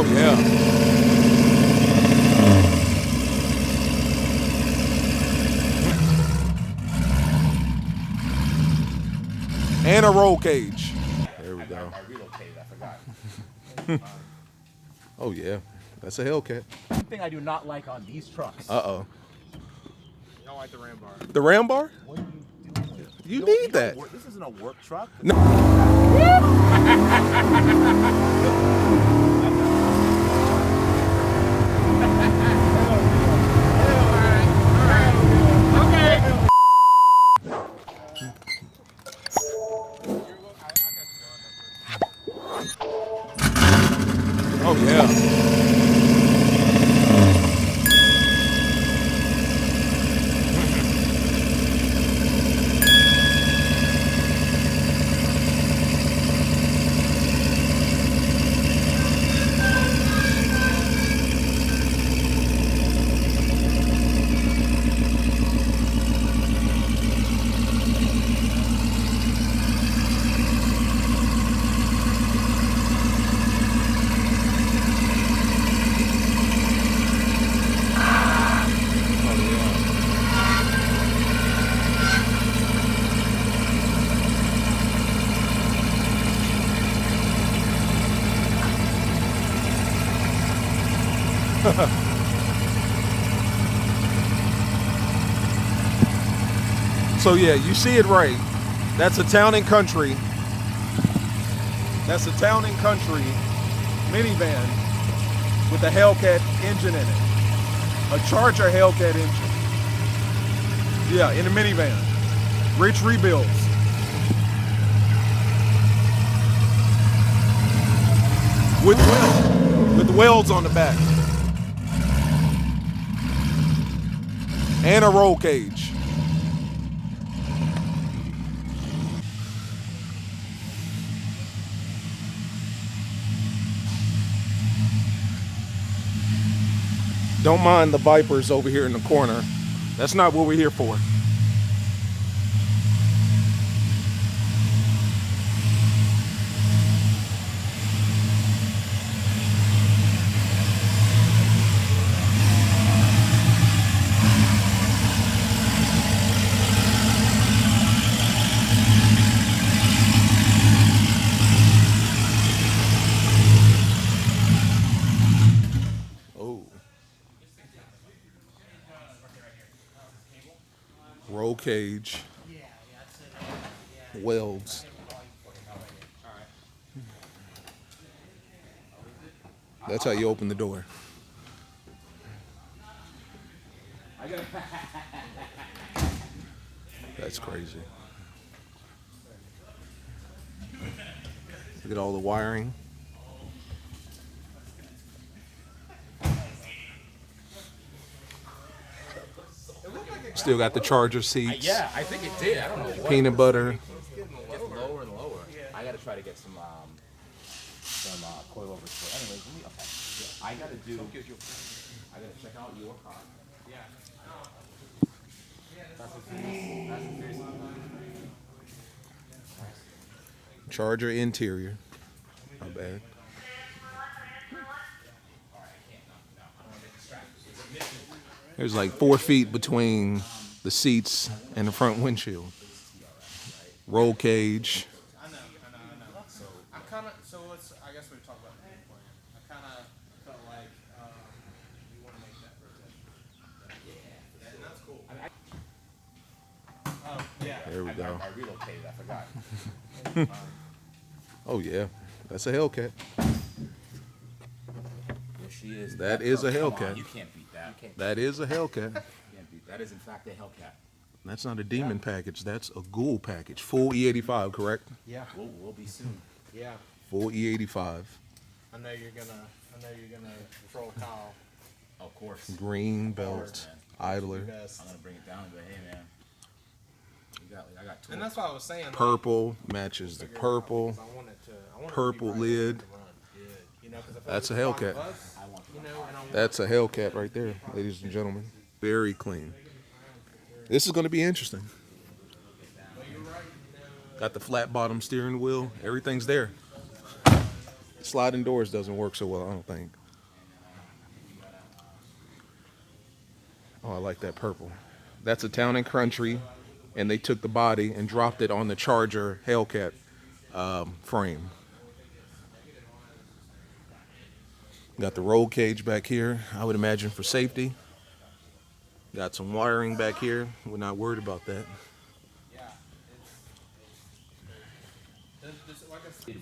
Oh, yeah. And a roll cage. There we go. I relocated, I forgot. Oh, yeah. That's a Hellcat. One thing I do not like on these trucks. Uh-oh. You don't like the Ram bar. The Ram bar? What are you doing with it? You need that. This isn't a work truck. No. Oh, yeah. So yeah, you see it right. That's a town and country. That's a town and country minivan with a Hellcat engine in it. A Charger Hellcat engine. Yeah, in a minivan. Rich rebuilds. With welds on the back. And a roll cage. Don't mind the Vipers over here in the corner. That's not what we're here for. Roll cage, welds. That's how you open the door. That's crazy. Look at all the wiring. Still got the Charger seats. Yeah, I think it did. I don't know what. Peanut butter. It's getting lower and lower. I got to try to get some coilovers for. Anyways, let me. Okay. Yeah, I got to check out your car. Yeah. Charger interior. Not bad. There's like 4 feet between the seats and the front windshield. Roll cage. I know. I'm kind of, so let's, I guess we talk about the game plan. I kind of felt like you want to make that rotation. Yeah. And that's cool. Yeah. There we go. I relocated, I forgot. Oh yeah, that's a Hellcat. There she is. That is a Come Hellcat. on, you can't beat that. That is a Hellcat. You can't beat that. Is in fact a Hellcat. That's not a demon package. That's a ghoul package. Full E85, correct? Yeah. We'll be soon. Yeah. Full E85. I know you're gonna troll Kyle. Of course. Green belt. Idler. I'm gonna bring it down, but hey, man. I got two. And that's what I was saying. Purple matches the purple. I wanted to Purple lid. You know, That's a Hellcat. That's a Hellcat right there, ladies and gentlemen. Very clean. This is going to be interesting. Got the flat bottom steering wheel. Everything's there. Sliding doors doesn't work so well, I don't think. Oh, I like that purple. That's a Town and Country, and they took the body and dropped it on the Charger Hellcat frame. Got the roll cage back here, I would imagine for safety. Got some wiring back here. We're not worried about that. We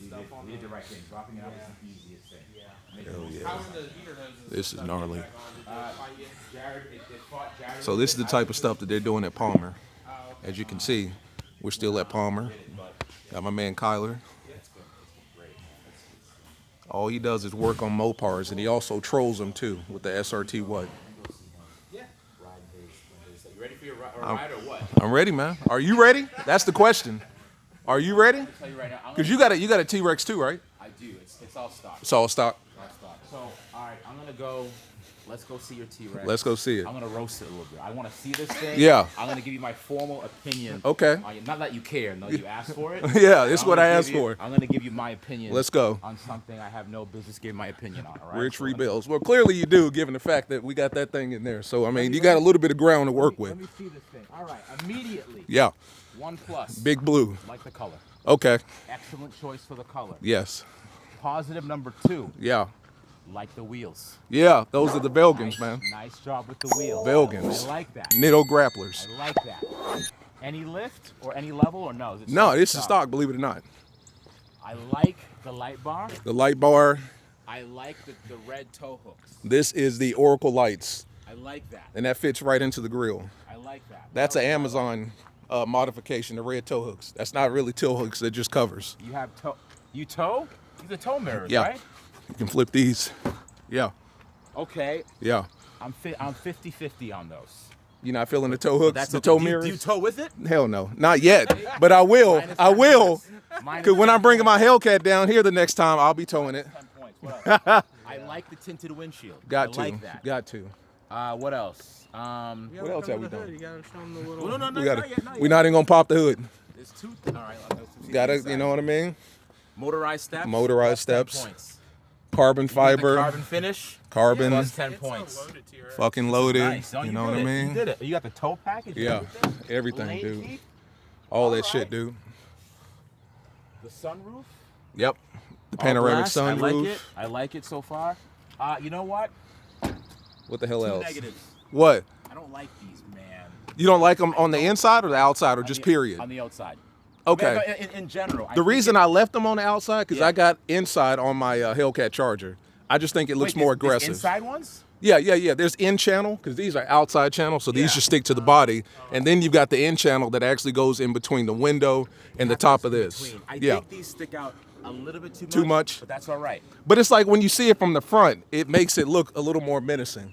did the right thing. Dropping it out was the easiest thing. Hell yeah. How are the heater hoses? This is gnarly. Jared, it fought Jared. So this is the type of stuff that they're doing at Palmer. As you can see, we're still at Palmer. Got my man Kyler. All he does is work on Mopars, and he also trolls them too with the SRT what? You ready for your ride or what? I'm ready, man. Are you ready? That's the question. Are you ready? I'll tell you right now. Because you got a T-Rex too, right? I do. It's all stock. It's all stock. So, all right, I'm gonna go. Let's go see your T-Rex. Let's go see it. I'm gonna roast it a little bit. I want to see this thing. Yeah. I'm gonna give you my formal opinion. Okay. Not that you care. No, you asked for it. Yeah, it's what I asked for. I'm gonna give you my opinion. Let's go. On something I have no business giving my opinion on. All right. Rich rebuilds. Well, clearly you do, given the fact that we got that thing in there. So I mean, you got a little bit of ground to work with. Let me see this thing. All right. Immediately. Yeah. 1+. Big blue. Like the color. Okay. Excellent choice for the color. Yes. Positive number 2. Yeah. Like the wheels. Yeah. Those are the Belgians, man. Nice job with the wheels. Belgians. I like that. Nitto grapplers. I like that. Any lift or any level or no? Is it No, stock? this is stock, believe it or not. I like the light bar. The light bar. I like the red toe hooks. This is the Oracle lights, I like that. and that fits right into the grill. I like that. That's an Amazon modification, the red toe hooks. That's not really toe hooks, they're just covers. You have toe. You toe? These are toe mirrors, Yeah. right? You can flip these. Yeah. Okay. Yeah. I'm 50-50 on those. You're not feeling the toe hooks, That's the okay. toe Do mirrors? you toe with it? Hell no, not yet. But I will. I will. Because when I'm bringing my Hellcat down here the next time, I'll be towing it. 10 points. What else? I like the tinted windshield. Got I to. like that. Got to. What else? What else have we done? You gotta show them the little. No, We gotta, not yet, not we're yet. not even gonna pop the hood. There's two. All right, let's see Gotta, the you know what I mean? Motorized steps. Motorized plus 10 steps. Points. Carbon The fiber. carbon finish. Carbon. Plus 10 points. Fucking loaded. Nice. No, you know what I did it. mean? You did it. You got the tow package. Yeah. Everything, Everything, Lane dude. keep, All that Alright. shit, dude. the sunroof. Yep. The all panoramic glass. I like sunroof. it. I like it so far. You know what? What the hell Two else? negatives. What? I don't like these, man. You don't like them on the inside or the outside or just period? On the outside. Okay. I mean, in general. The reason I left them on the outside because Yeah. I got inside on my Hellcat Charger. I just think it looks more aggressive. Inside ones? Yeah. There's in channel because these are outside channel, so these Yeah. just stick to the body, and then you've got the in channel that actually goes in between the window and the top of this. Between. I Yeah. think these stick out a little bit too much. Too much? But that's all right. But it's like when you see it from the front, it makes it look a little more menacing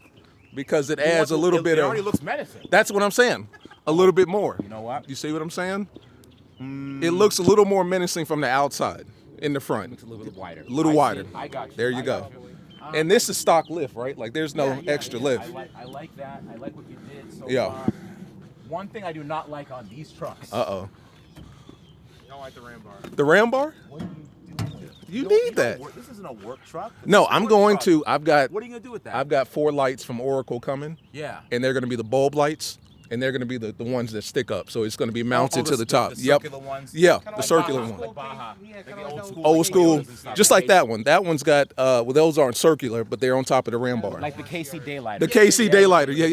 because it adds a little bit It of. already looks menacing. That's what I'm saying. A little bit more. You know what? You see what I'm saying? It looks a little more menacing from the outside in the front. It's a little bit wider. A little I see wider. it. I got you. There you I go. got you. And this is stock lift, right? Like there's no Yeah, extra yeah. lift. I like that. I like what you did so Yeah. far. One thing I do not like on these trucks. Uh-oh. You don't like the ram bar. The ram bar? What are you doing with it? You don't- need don't that. This isn't a work truck. This No, is a I'm work going truck. to. I've got What are you gonna do with that? I've got 4 lights from Oracle coming, Yeah. and they're going to be the bulb lights, and they're going to be the ones that stick up. So it's going to be mounted to the top. The yep. circular ones. Yeah, Kinda the like circular Baja, one. Like Baja. Yeah, Like kinda the like old those school. Old school, Toyotas and stuff. just like that one. That one's got well, those aren't circular, but they're on top of the ram bar. Like the KC Daylighter. The KC Daylighter. Yeah.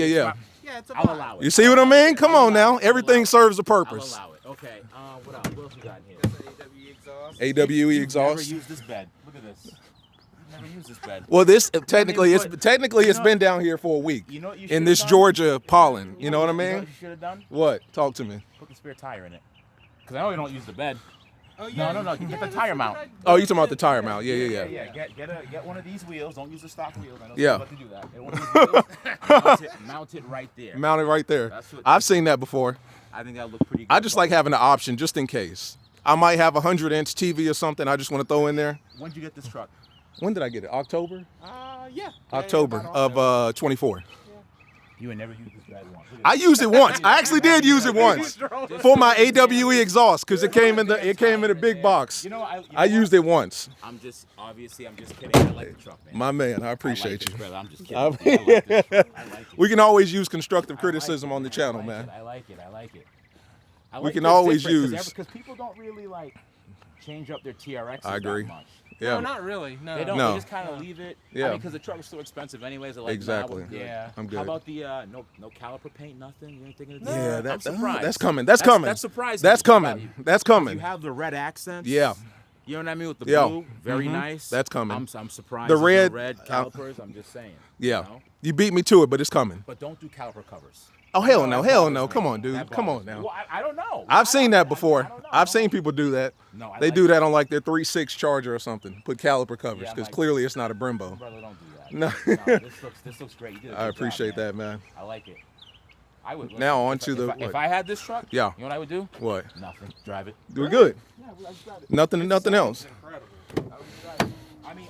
Yeah, it's a I'll vibe. allow it. You see what I mean? Come on now. I'll Everything allow it. serves a I'll purpose. allow it. Okay. What else? What else we got in here? AW exhaust. AWE You've E exhaust. Never used this bed. Look at this. You've never used this bed. Well, this technically it's You know- been down here for a week You know what you in should've this done? Georgia pollen. You know what I You know mean? what you should have done? What? Talk to me. Put the spare tire in it. Because I know you don't use the bed. Oh, No. Get the tire mount. Oh, you talking about the tire mount? Yeah. Yeah. Get one of these wheels. Don't use the stock wheels. I know Yeah. you're about to do that. Get one of these wheels. mount it right there. Mounted right there. That's what- I've seen that before. I think that look pretty good. I just like having the option just in case. I might have a 100-inch TV or something I just want to throw in there. When'd you get this truck? When did I get it? October? Yeah. October about of 24. You ain't never used this bad once. I used it once. I actually did use it once for my AWE exhaust because it came in the big box. You know, I used it once. I'm just kidding. I like the truck, man. My man, I appreciate you. Brother. I'm just kidding. I like this truck. I like it. We can always use constructive criticism on the channel, man. I like it. We can always use. Because people don't really like change up their TRXs I agree. that much. Yeah. No, not really. No. They don't. No. They just kind of leave it. Yeah. I mean, because the truck is so expensive anyways. Like, Exactly. Yeah. I'm good. How about the no caliper paint? Nothing. You ain't thinking of Yeah, I'm surprised. that's coming. That's coming. That's surprising. That's coming. That's You coming. have the red accents. Yeah. You know what I mean with the Yeah. blue. Very nice. That's coming. I'm surprised. The there's red- no calipers. I'm just saying. Yeah. You know? You beat me to it, but it's coming. But don't do caliper covers. Oh hell no, that hell bothers no. me. Come on, dude. That Come on bothers me. now. Well, I don't know. I've seen that before. I don't know. I've seen people do that. No, I They like do it. that on like their 3.6 Charger or something. Put caliper covers Yeah, I'm because like- clearly it's not a Brembo. Brother, don't do that. No. This looks great. You did a I good appreciate job, that, man. I like it. I would. Now on if to I- the- if I, what? if I had this truck, Yeah. you know what I would do? What? Nothing. Drive it. We're good. Yeah, I just drive it. Nothing else. Incredible. I would just drive it. I mean,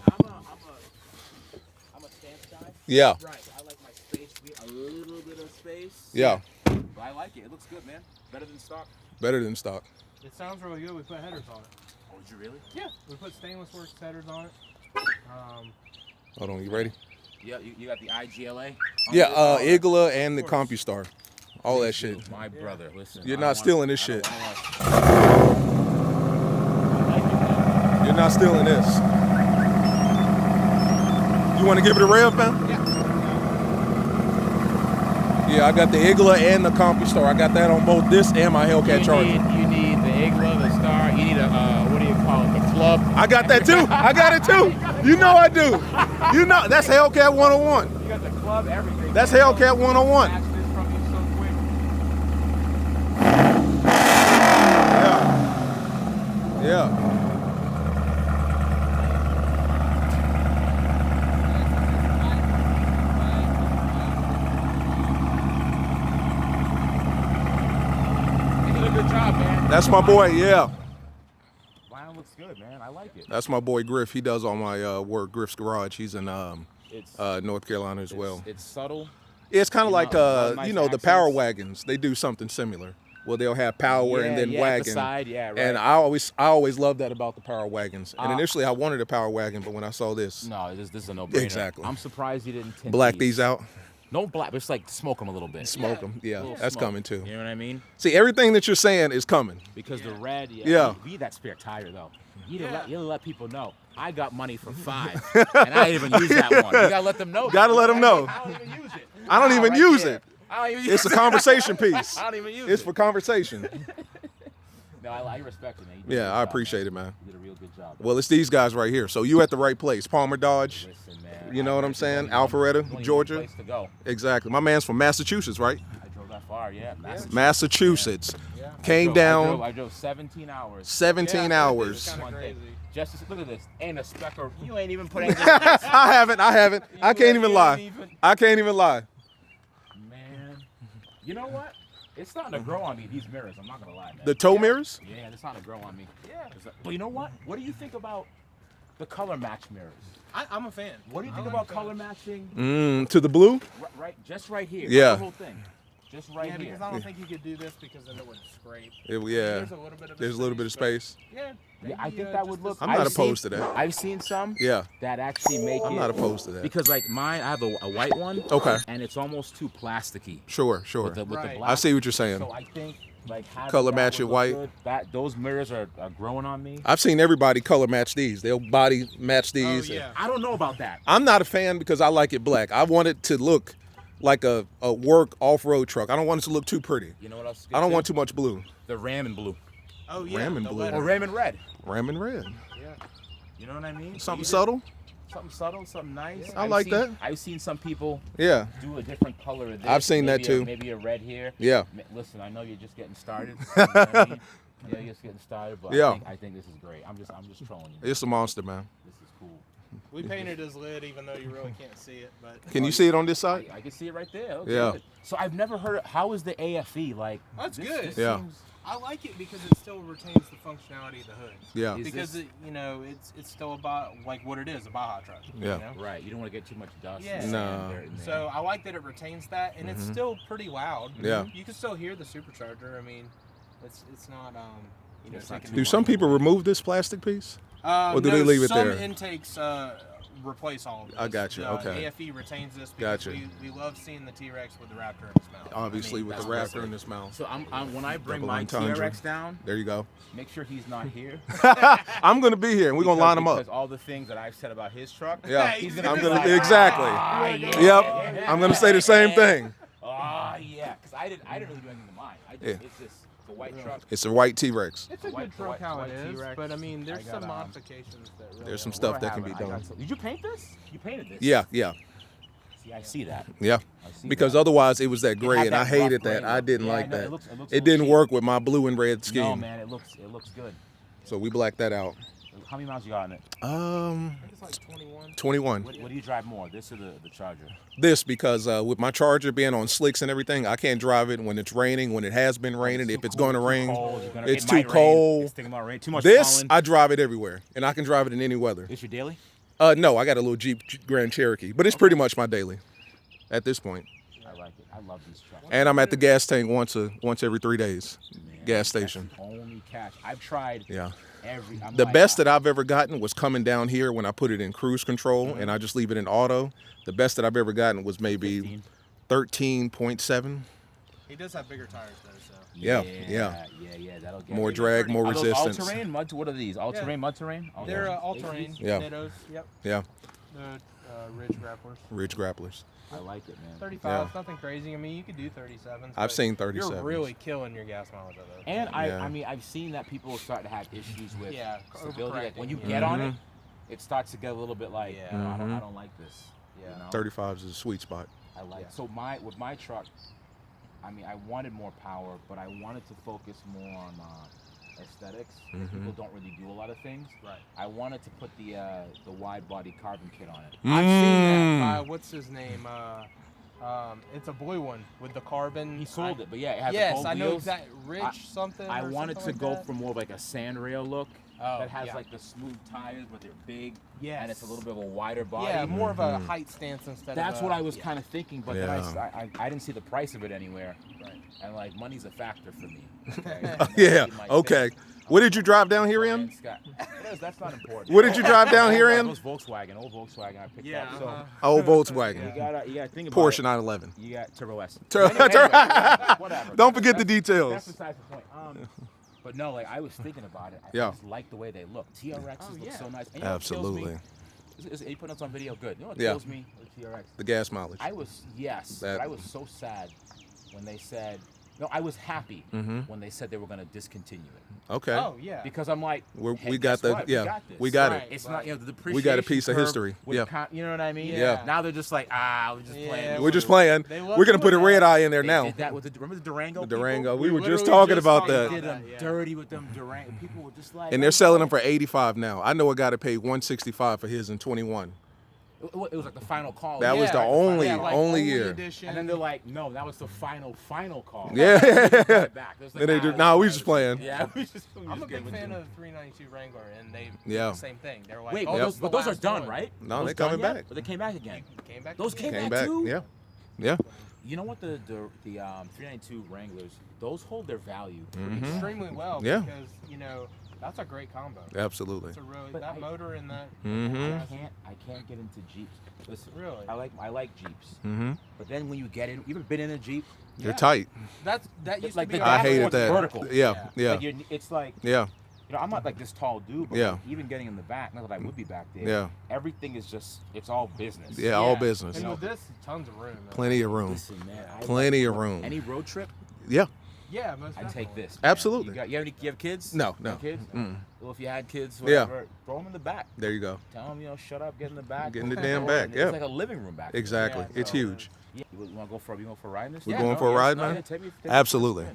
I'm a stance guy. Yeah. Right. I like my space to be a little bit of space. Yeah. But I like it. It looks good, man. Better than stock. Better than stock. It sounds really good. We put headers on it. Oh, did you really? Yeah. We put stainless works headers on it. Hold on, you ready? Yeah. You got the IGLA. Yeah, Igla and the CompuStar. All that shit. My brother, listen. You're I not don't stealing wanna- this I shit. don't wanna- You're not stealing this. You want to give it a rev, man? Yeah, I got the Igla and the CompuStar. I got that on both this and my Hellcat Charger. You need the Igla, the Star. You need a what do you call it? The Club. I got that too. I got it too. You know I do. You know that's Hellcat 101. You got the Club, everything. That's Hellcat 101. Snatch this from you so quick. Yeah. You did a good job, man. That's my boy. Yeah. Mine looks good, man. I like it. That's my boy Griff. He does all my work. Griff's Garage. He's in It's North Carolina as well. It's subtle. It's kind of like nice you know the power accents. wagons. They do something similar. Well, they'll have power and then at the wagon. side, yeah, right. And I always love that about the power wagons. And Ah. initially I wanted a power wagon, but when I saw this, No, this is a no-brainer. Exactly. I'm surprised you didn't tint black these out, No black, but it's like smoke them a little bit. smoke them. Yeah, Little that's smoke. coming too. You know what I mean? See, everything that you're saying is coming. Because the red, Yeah. Be that spare tire though. You gotta let people know. I got money for 5, and I didn't even use that one. You gotta let them know. Gotta let them know. I don't even use it. I don't even Right use there. it. I don't even use It's a it. conversation piece. I don't even use It's it. for conversation. No, I respect it, man. You did a Yeah, good I job, appreciate it, man. You did a real good job. Well, it's these guys right here. So you at the right place. Palmer Dodge. Listen, man. You know what I'm There's only saying? one- Alpharetta, there's only one Georgia. place to go. Exactly. My man's from Massachusetts, right? I drove that far, yeah. Massachusetts. Yeah. Came I down drove 17 hours. 17 hours. Kind of One crazy. thing. Just look at this. Ain't a speck of. You ain't even put anything. I haven't. I can't even You lie. ain't even- I can't even lie. Man, you know what? It's starting to grow on me. These mirrors. I'm not gonna lie, man. The toe mirrors? Yeah, it's starting to grow on me. Yeah. But you know what? What do you think about the color match mirrors? I'm a fan. What do you think I about like color matching? To the blue? Right, just right here. Yeah. Not the whole thing. Just right Yeah, here. because I don't think you could do this because then it would scrape. Yeah. There's a little bit of There's a little bit of space. but Yeah. Yeah, I maybe, think that would just look. I'm this- not I've opposed seen- to that. I've seen some. Yeah. That actually make I'm it. not opposed to that. Because like mine, I have a white one. Okay. And it's almost too plasticky. Sure. With the Right. black. I see what you're saying. So I think like having Color that match would it look white. good. That those mirrors are growing on me. I've seen everybody color match these. They'll body match these. Oh, yeah. I don't know about that. I'm not a fan because I like it black. I want it to look like a work off-road truck. I don't want it to look too pretty. You know what else? I don't want too much blue. the Ram in blue Oh yeah. Ram and the blue. letter. or Ram in red. Ram and red. Yeah. You know what I mean? Something You just- subtle? Something subtle, something nice. I like that. I've seen some people Yeah. do a different color of this. I've seen that maybe too. Maybe a red here. Yeah. Listen, I know you're just getting started. You know what I mean? Yeah, you're just getting started, but Yeah. I think this is great. I'm just trolling you. It's a monster, man. This is cool. We painted his lid even though you really can't see it, but Can you see it on this side? I can see it right there. Look Yeah. at it. So I've never heard. How is the AFE like? That's this, good. This Yeah. seems, I like it because it still retains the functionality of the hood. Yeah. Because it's still about like what it is, a Baja truck. Yeah. You know? Right. You don't want to get too much dust. Yeah. and No. sand, dirt in there. So I like that it retains that, and it's still pretty loud. Yeah. You can still hear the supercharger. I mean, it's not It's not taking too Do much. some people remove this plastic piece? Or do no, they leave it some there? intakes replace all of this. I got you, okay. AFE retains this because Gotcha. we love seeing the T-Rex with the Raptor in his mouth. Obviously, I mean, with the that's Raptor in his mouth. So when I bring Double my entendre. TRX down, There you go. make sure he's not here. I'm gonna be here, and we're gonna line him Because up. all the things that I've said about his truck, Yeah, he's I'm be gonna like, exactly. "Ah, yeah, Yep, I'm gonna say the same thing. Ah, yeah, because I didn't really do anything to mine. It's just the white truck. It's a white T-Rex. It's a White- good the truck white- how the it white is, T-Rex. but I mean, there's I got, some modifications that really There's some don't stuff What do I that can have? be I got done. some- Did you paint this? You painted this? Yeah, yeah, See, I see that. yeah. I see Because that. otherwise, it was that It gray, had and I that rough hated gray that. I look. didn't Yeah, like no, that. it looks a It little didn't cheap. work with my blue and red scheme. No, man, it looks good. So we blacked that out. How many miles you got on it? I think it's like 21. 21. What do you drive more, this or the Charger? This because with my Charger being on slicks and everything, I can't drive it when it's raining, when it has been raining, if it's going to rain. It's too cold. It's thinking about rain. Too much This, pollen. I drive it everywhere, and I can drive it in any weather. This your daily? No, I got a little Jeep Grand Cherokee, but it's pretty much my daily at this point. I like it. I love these trucks. And I'm at the gas tank once every 3 days. Man, Gas that's station. the only catch. I've tried Yeah. I'm The like, best that I've ever gotten was coming down here when I put it in cruise control and I just leave it in auto. The best that I've ever gotten was maybe 15. 13.7. He does have bigger tires though, so. Yeah. Yeah. That'll get More me. drag, more Are those resistance. all-terrain mud? What are these? All-terrain, mud-terrain? Okay. They're all-terrain. Yeah. Nittos. Yep. Yeah, The Ridge grapplers. Ridge Grapplers. I like it, man. 35, Yeah. nothing crazy. I mean, you could do 37s. I've but seen You're 37s. really killing your gas mileage of those. And Yeah. I mean, I've seen that people start to have issues with Yeah, stability. Like when you overcorrecting, get on it, Mm-hmm. it starts to get a little bit like, Yeah. you know, I don't like this. Yeah. You know? 35s is a sweet spot. I like Yeah. so with my truck. I mean, I wanted more power, but I wanted to focus more on aesthetics. People don't really do a lot of things. Right. I wanted to put the wide body carbon kit on it. I've seen that by, what's his name? It's a blue one with the carbon. He sold it, but yeah, it has the Yes, gold I know wheels. exactly. Rich something. I or wanted to something go like that. for more of like a sandrail look that has yeah. like the smooth tires, but they're big. Yes. And it's a little bit of a wider body. Yeah, more of a height stance instead That's of. what I was kind of thinking, but then Yeah. I didn't see the price of it anywhere. Right. And like money's a factor for me. Yeah, okay. What did you drive down here in? That's not important. What did you drive down here in? It was Volkswagen, old Volkswagen I picked Yeah. up. So Old you Volkswagen. gotta think about Porsche it. 911. You got Turbo S. Tur- Whatever. Don't forget the That's details. besides the point. But no, like I was thinking about it. I Yeah. just like the way they look. TRXs look yeah. so nice. And you know what kills Absolutely. me? You putting us on video, good. You know what Yeah. kills me with TRX? The gas mileage. I was but I was so sad when they said. No, I was happy when they said they were going to discontinue it. Okay. Oh yeah. Because I'm like, We're- hey, we got guess the- what? yeah, we got this. we got Right. it. It's not, you know, the depreciation We got a piece of curve history. would Yeah. you know what I mean? Yeah. Now they're just like, we're just Yeah. playing. We're just playing. They love We're gonna put a doing red that. eye in there They now. did that with remember the Durango? The people? Durango. We We were just literally talking just about talked that. about Did them yeah. dirty with them Durango. People were just like, And they're selling them for 85 now. I know a guy that paid 165 for his in 21. It was like the final call. That was the like only- yeah, like only year. edition. And then they're like, no, that was the final call. Yeah. Back. It was like, Then they just, nah, we just playing. Yeah, we just I'm a big giving fan them. of the 392 Wrangler, and they Yeah. did the same thing. They're like, Wait, oh, Yep. this is the but those are last done, one. right? No, Those they done coming yet? back. But they came back again. Came back. Those again. came Came back back. too? Yeah. Yeah. You know what the 392 Wranglers, those hold their value. extremely well. Yeah. Because that's a great combo. Absolutely. It's a really But that I- motor and that. I can't get into Jeeps. Listen, Really? I like Jeeps. But then when you get in, you ever been in a Jeep? They're tight. That used like to be. the I gas hated one's that. vertical. Yeah. Yeah. Like it's like, Yeah. you know, I'm not like this tall dude, but Yeah. like, even getting in the back, not that I would be back there. Yeah. Everything is just, it's all business. Yeah. All business. And with this, tons of room. Plenty of room. Listen, man. Plenty of room. Any road trip, Yeah. Yeah, most I definitely. take this. Absolutely. You have kids? No, You no. have kids? Well, if you had kids, Yeah. whatever, throw them in the back. There you go. Tell them, shut up, get in the back. Get in the open damn door, back, and yeah. It's like a living room back there. Exactly. Yeah, It's so- huge. Yeah. You want to go for a ride in this? We're going for a ride, man? Yeah, take me Absolutely.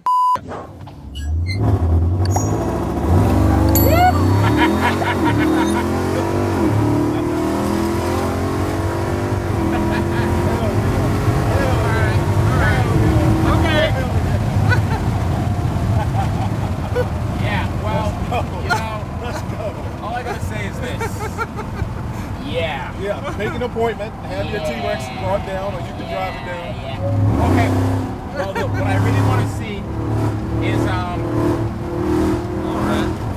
Yeah, make an appointment, have your T-Rex brought down, or you can drive it down. Yeah. Okay. Well, look, what I really want to see is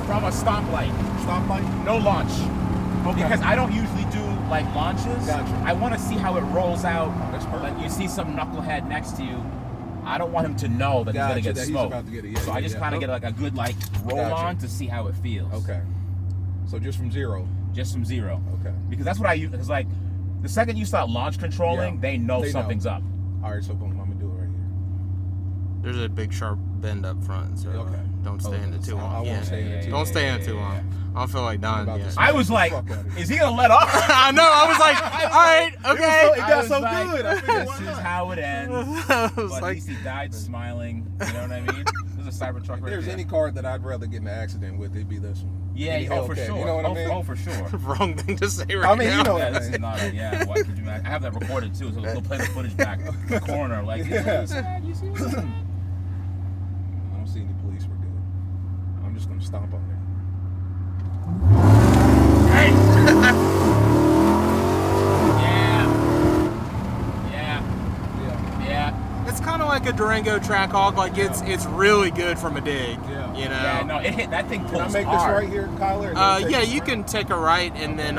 from a stoplight. Stoplight? No launch. Okay. Because I don't usually do like launches. Gotcha. I want to see how it rolls out. That's perfect. Like you see some knucklehead next to you. I don't want him to know that he's gonna get that he's smoked. about to get it. Yeah, so I just kind of get like a good like roll on to see how it feels. Okay. So just from zero. Just from zero. Okay. Because that's what I use. Because like the second you start launch controlling, they know something's up. All right, so boom, I'm gonna do it right here. There's a big sharp bend up front, so don't stay in it too long. I won't stay in it too long. Don't stay in it too long. I don't feel like dying yet. I was like, is he gonna let off? I know. I was like, all right, okay. It got so like, good. I figured, this is how it ends. I was But like, at least he died smiling. You know what I mean? There's a Cybertruck right if there's there. any car that I'd rather get in an accident with, it'd be this one. Yeah, Any oh for Hellcat, sure. You know what I mean? Oh for sure. wrong thing to say right I mean, now. you know Yeah, what I this is mean. not a, yeah, what could you imagine? I have that recorded too, so we'll play the footage back in the corner. Like, Yeah. I don't see any police. We're good. I'm just gonna stomp on there. Hey! Yeah. It's kind of like a Durango Trackhawk. Like it's really good from a dig. Yeah. You know. Yeah, no, it hit. That thing pulls Can I make hard. this right here, Kyler? Yeah, you can take a right and then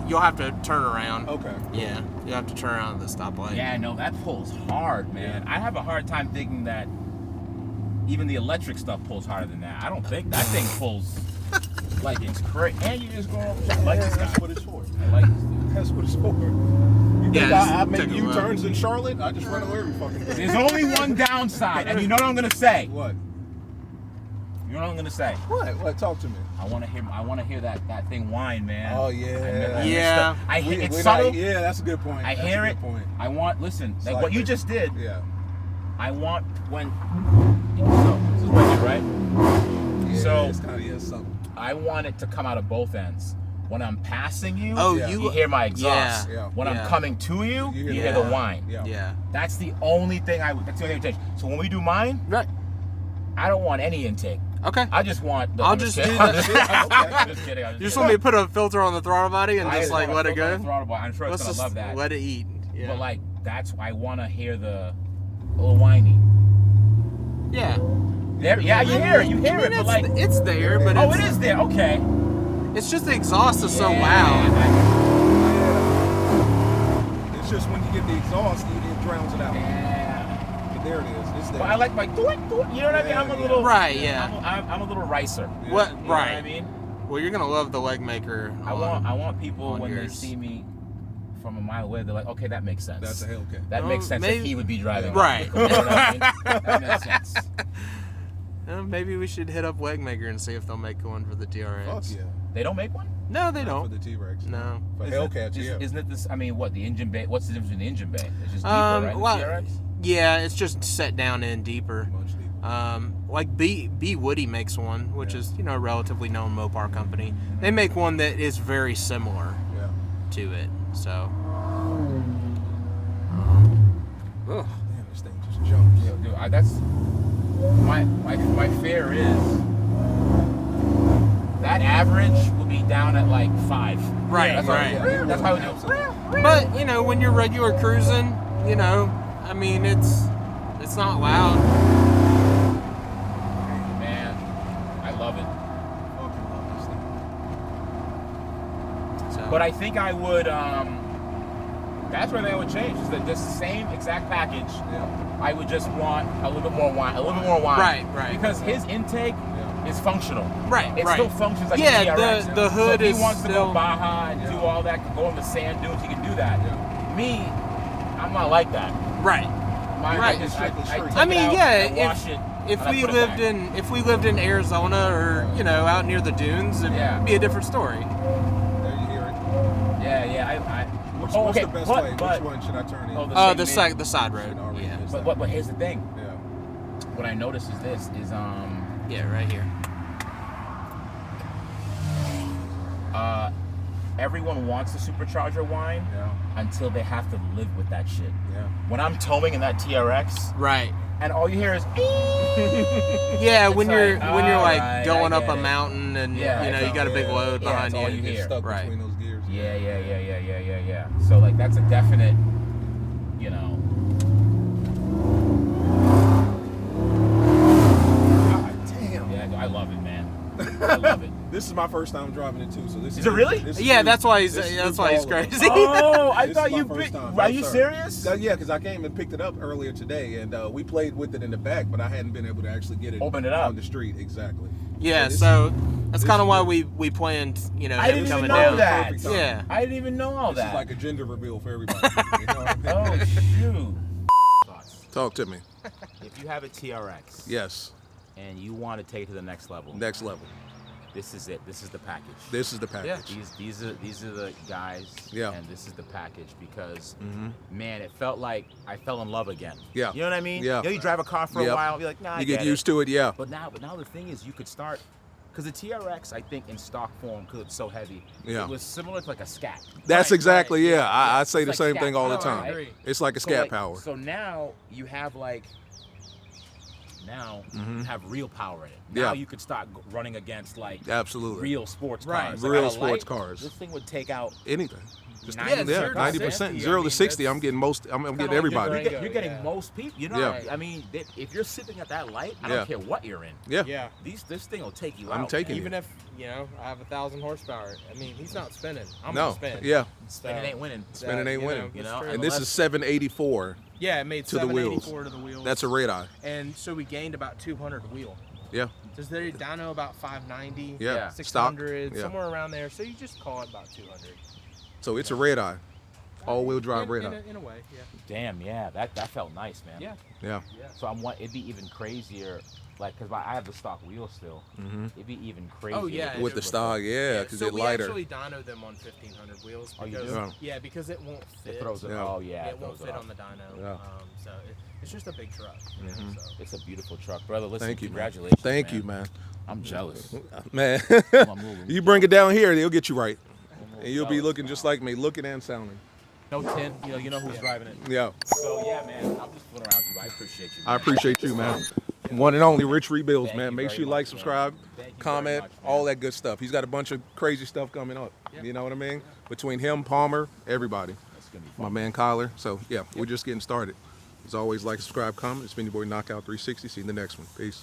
you'll have to turn around. Okay. Yeah, you have to turn around at the stoplight. Yeah, no, that pulls hard, man. I have a hard time thinking that even the electric stuff pulls harder than that. I don't think that thing pulls like it's crazy. And you just go, I like this guy. That's what it's for. I like this dude. That's what it's for. You think Yeah, I make take a U-turns in Charlotte? I just run away every fucking day. There's only one downside, and you know what I'm gonna say. What? You know what I'm gonna say. What? What? Talk to me. I want to hear that thing whine, man. Oh yeah. Yeah. It's subtle. Yeah, that's a good point. I That's hear a it. good point. I want listen, like Slightly. what you just did. Yeah. I want when. So this is right here, right? Yeah, So- it's kind of something. I want it to come out of both ends. When I'm passing you, Oh, Yeah. you hear my exhaust. Yeah. When Yeah. I'm coming to you, You you hear hear the the whine. Yeah. Yeah. That's the only thing that's the only thing. So when we do mine, Right. I don't want any intake. Okay. I just want the. I'll I'm just kidding. do I'm that. just kidding. I'm just kidding. You just want me to put a filter on the throttle body and just like let it go? I'm sure it's Let's gonna just love that. let it eat. Yeah. But like that's I want to hear the little whiny. Yeah. There, yeah, you hear it. You hear I mean, it, but like, it's there, but oh, it's, it is there. Okay. it's just the exhaust is so Yeah, loud. It's just when you get the exhaust, it drowns it out. Yeah. But there it is. It's there. But I like my do it. You know what I mean? I'm a little Right, yeah. I'm a little ricer. Yeah. What? You know Right. what I mean? Well, you're gonna love the leg maker. I want people on when they yours. see me from a mile away, they're like, okay, that makes sense. That's a Hellcat. That Well, makes sense maybe- that he would be driving. Right. You know what I mean? That makes sense. Maybe we should hit up Wegmaker and see if they'll make one for the TRX. Fuck yeah. They don't make one? No, they Not don't. for the T-Rex. No. For Isn't it- Hellcats, yeah. Isn't it this? I mean, what the engine bay? What's the difference in the engine bay? It's just deeper, right? well, The TRX. yeah, it's just set down in deeper. Much deeper. Like B Woody makes one, which is a relatively known Mopar company. They make one that is very similar Yeah. to it. So. Ugh. Damn, this thing just jumps. Yeah, dude, that's my fear is that average will be down at like 5. Right, that's right. That's why we do. But when you're regular cruising, I mean it's not loud. Man, I love it. Fucking love this thing. So. But I think I would. That's where they would change. Is that just the same exact package? Yeah. I would just want a little bit more wine. Right, right. Because his intake Yeah. is functional. Right, It right. still functions like Yeah, a TRX. the hood so if is he wants to still- go Baja and do Yeah. all that, go on the sand dunes, he can do that. Yeah. Me, I'm not like that. Right. Mine, Right. I take I it mean, out, yeah, I wash it, If and I we put it lived back. in Arizona or out near the dunes, it'd Yeah. be a different story. There you hear it. Yeah. What's okay, the best but, way? But, Which one should I turn in? Oh, The same side road. already Yeah. is. but here's the thing. Yeah. What I noticed is this Yeah, right here. everyone wants the supercharger whine Yeah. until they have to live with that shit. Yeah. When I'm towing in that TRX Right. and all you hear is Yeah, It's when you're like, like alright, going I up get a it. mountain and Yeah, you got a big load yeah, behind that's all you. you Get hear. stuck Right. between those gears. yeah. Yeah. So like that's a definite, you know. God damn. Yeah, I love it, man. I love it. This is my first time driving it too, so this Is it really? this Yeah, new- that's why he's this is that's new why for he's all of us. crazy. Oh, I This thought is my you. first time. Are No, you sir. serious? Yeah, because I came and picked it up earlier today, and we played with it in the back, but I hadn't been able to actually get it Open it up. on the street. Exactly. Yeah, this- so that's this kind of is why good. we planned, you know, I him didn't coming even know down. that. Perfect time. Yeah. I didn't even know all This that. is like a gender reveal for everybody. You know what I mean? Oh shoot. Talk to me. If you have a TRX Yes, and you want to take it to the next level, next level. this is it. This is the package. This is the package. These are the guys. Yeah. And this is the package because man, it felt like I fell in love again. Yeah. You know what I mean? Yeah. You know, you drive a car for a Yep. while, you're like, nah, I You get it. used to it, yeah. But now the thing is, you could start because the TRX, I think, in stock form, because it's so heavy, Yeah. it was similar to like a Scat. That's Right, exactly, right, yeah. I say It's the like same scat thing all the power, time. I agree. It's like a So, scat like, power. So now you have like, you have real power in it. Now Yeah. you could start running against like Absolutely. real sports Right. cars. Real Like, at a sports light, cars. This thing would take out Anything. Just Yeah, yeah, 0 to 90%. 60, 0 I to mean, 60. I'm that's getting most. I'm Kinda getting like everybody. Durango. You're getting Yeah. most people. You know, Yeah. I mean, if you're sitting at that light, I Yeah. don't care what you're in. Yeah. Yeah. This thing will take you I'm out. taking man. it. Even if, you know, I have 1,000 horsepower, I mean, he's not spinning. I'm No. gonna spin. Yeah. Spinning ain't winning. Spinning ain't you winning. You that's know, true. And this is 784 yeah, it made to the wheels. 784 to the wheels. That's a red eye. And so we gained about 200 wheel. Yeah. Does their dyno about 590? Yeah. Stock. 600, Yeah. somewhere around there. So you just call it about 200. So it's a red eye. All-wheel drive red eye. In a way, yeah. Damn, yeah, that felt nice, man. Yeah. Yeah. So it'd be even crazier, like, cause I have the stock wheel still. It'd be even crazier. Oh, yeah. With the stock, yeah, because So they're we lighter. actually dyno them on 1500 wheels Oh, you because do? yeah, because it won't fit. It throws it. Yeah. Oh yeah, it won't throws fit off. on the dyno. Yeah. So it's just a big truck. You know, so. It's a beautiful truck, brother. Listen, Thank you, man. congratulations. Thank you, man. I'm jealous. Man, I'm moving. you bring it down here, they'll get you right. And you'll be jealous, looking just like me, looking and sounding. No tint. You know who's driving it. Yeah. So yeah, man. I'm just fooling around with you. I appreciate you. I man. appreciate you, man. One and only Rich Rebuilds, Thank man. you Make very sure you like, much, subscribe, man. Thank you very comment, much, man. all that good stuff. He's got a bunch of crazy stuff coming up. You know what I mean? Between him, Palmer, everybody. It's gonna be My fun. man Kyler. So yeah, we're just getting started. As always, like, subscribe, comment. It's been your boy Knockout 360. See you in the next one. Peace.